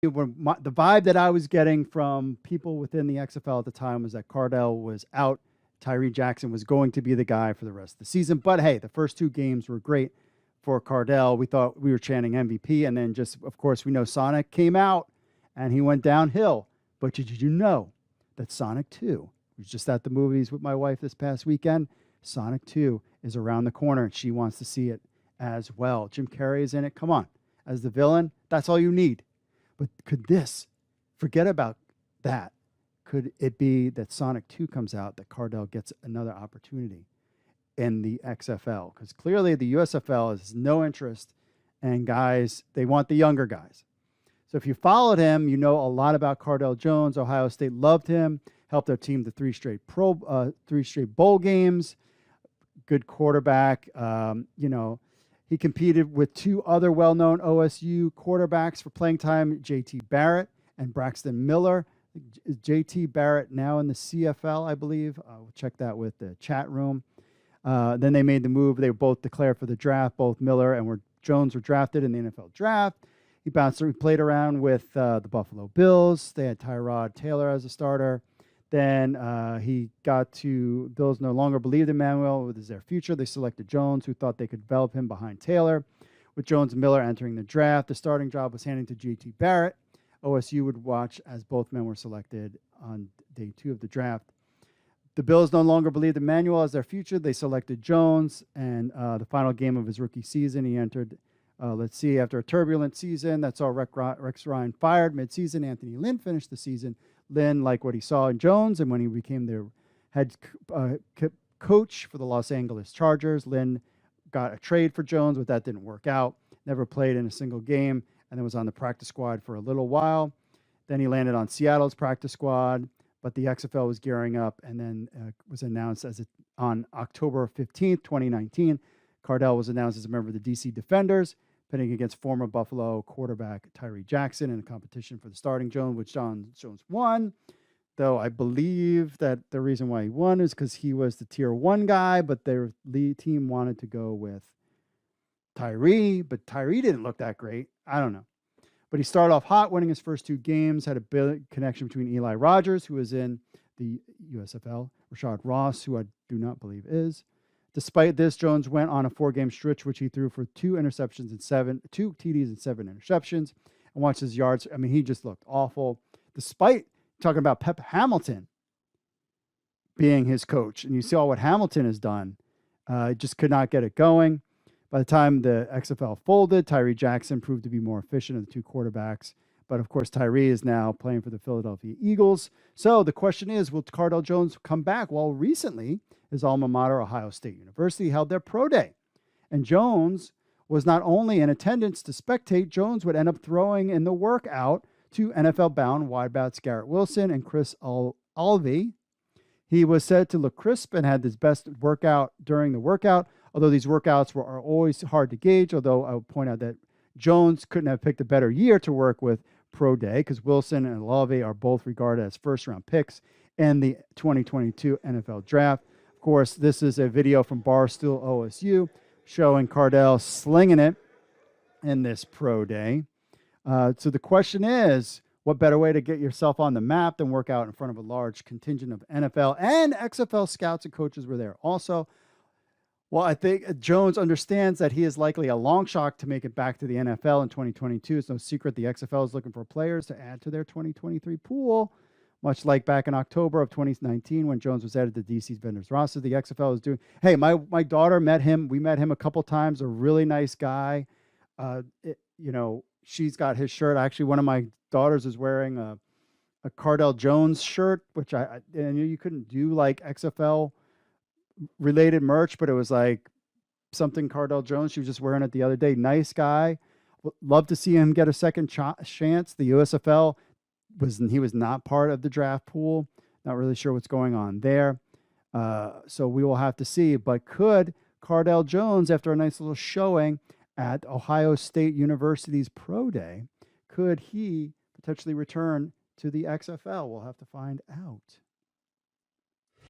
The vibe that I was getting from people within the XFL at the time was that Cardale was out. Tyree Jackson was going to be the guy for the rest of the season. But hey, the first two games were great for Cardale. We thought we were chanting MVP. And then just, of course, we know Sonic came out and he went downhill. But did you know that Sonic 2 was just at the movies with my wife this past weekend? Sonic 2 is around the corner and she wants to see it as well. Jim Carrey is in it. Come on. As the villain, that's all you need. But could this, forget about that, could it be that Sonic 2 comes out, that Cardale gets another opportunity in the XFL? Because clearly the USFL has no interest in guys, they want the younger guys. So if you followed him, you know a lot about Cardale Jones. Ohio State loved him, helped their team to three straight bowl games, good quarterback. He competed with two other well-known OSU quarterbacks for playing time, J.T. Barrett and Braxton Miller. J.T. Barrett now in the CFL, I believe. We'll check that with the chat room. Then they made the move. They were both declared for the draft. Both Miller and Jones were drafted in the NFL draft. He played around with the Buffalo Bills. They had Tyrod Taylor as a starter. Then he got to Bills no longer believed in Manuel was their future. They selected Jones, who thought they could develop him behind Taylor. With Jones and Miller entering the draft, the starting job was handed to J.T. Barrett. OSU would watch as both men were selected on day 2 of the draft. The Bills no longer believed in Manuel as their future. They selected Jones, and the final game of his rookie season, he entered, after a turbulent season that saw Rex Ryan fired midseason, Anthony Lynn finished the season. Lynn liked what he saw in Jones, and when he became their head coach for the Los Angeles Chargers, Lynn got a trade for Jones, but that didn't work out. Never played in a single game, and then was on the practice squad for a little while. Then he landed on Seattle's practice squad, but the XFL was gearing up, and then was announced on October 15th, 2019. Cardale was announced as a member of the DC Defenders, pitting against former Buffalo quarterback Tyree Jackson in a competition for the starting Jones, which Jones won. Though I believe that the reason why he won is because he was the tier 1 guy, but their lead team wanted to go with Tyree, but Tyree didn't look that great. I don't know. But he started off hot, winning his first 2 games, had a big connection between Eli Rogers, who was in the USFL, Rashad Ross, who I do not believe is. Despite this, Jones went on a 4-game stretch, which he threw for 2 interceptions and 2 TDs and 7 interceptions. And watch his yards. I mean, he just looked awful. Despite talking about Pep Hamilton being his coach, and you saw what Hamilton has done, just could not get it going. By the time the XFL folded, Tyree Jackson proved to be more efficient of the 2 quarterbacks. But of course, Tyree is now playing for the Philadelphia Eagles. So the question is, will Cardale Jones come back? Well, recently, his alma mater, Ohio State University, held their pro day. And Jones was not only in attendance to spectate, Jones would end up throwing in the workout to NFL-bound wideouts Garrett Wilson and Chris Alvey. He was said to look crisp and had his best workout during the workout, although these workouts are always hard to gauge, although I would point out that Jones couldn't have picked a better year to work with pro day because Wilson and Alvey are both regarded as first-round picks in the 2022 NFL Draft. Of course, this is a video from Barstool OSU showing Cardale slinging it in this pro day. So the question is, what better way to get yourself on the map than work out in front of a large contingent of NFL and XFL scouts and coaches were there also. Well, I think Jones understands that he is likely a long shot to make it back to the NFL in 2022. It's no secret the XFL is looking for players to add to their 2023 pool. Much like back in October of 2019 when Jones was added to DC's vendors roster, the XFL is doing. Hey, my daughter met him. We met him a couple times. A really nice guy. She's got his shirt. Actually, one of my daughters is wearing a Cardale Jones shirt, which I knew you couldn't do like XFL related merch, but it was like something Cardale Jones. She was just wearing it the other day. Nice guy. Love to see him get a second chance. The USFL he was not part of the draft pool. Not really sure what's going on there. So we will have to see. But could Cardale Jones, after a nice little showing at Ohio State University's Pro Day, could he potentially return to the XFL? We'll have to find out.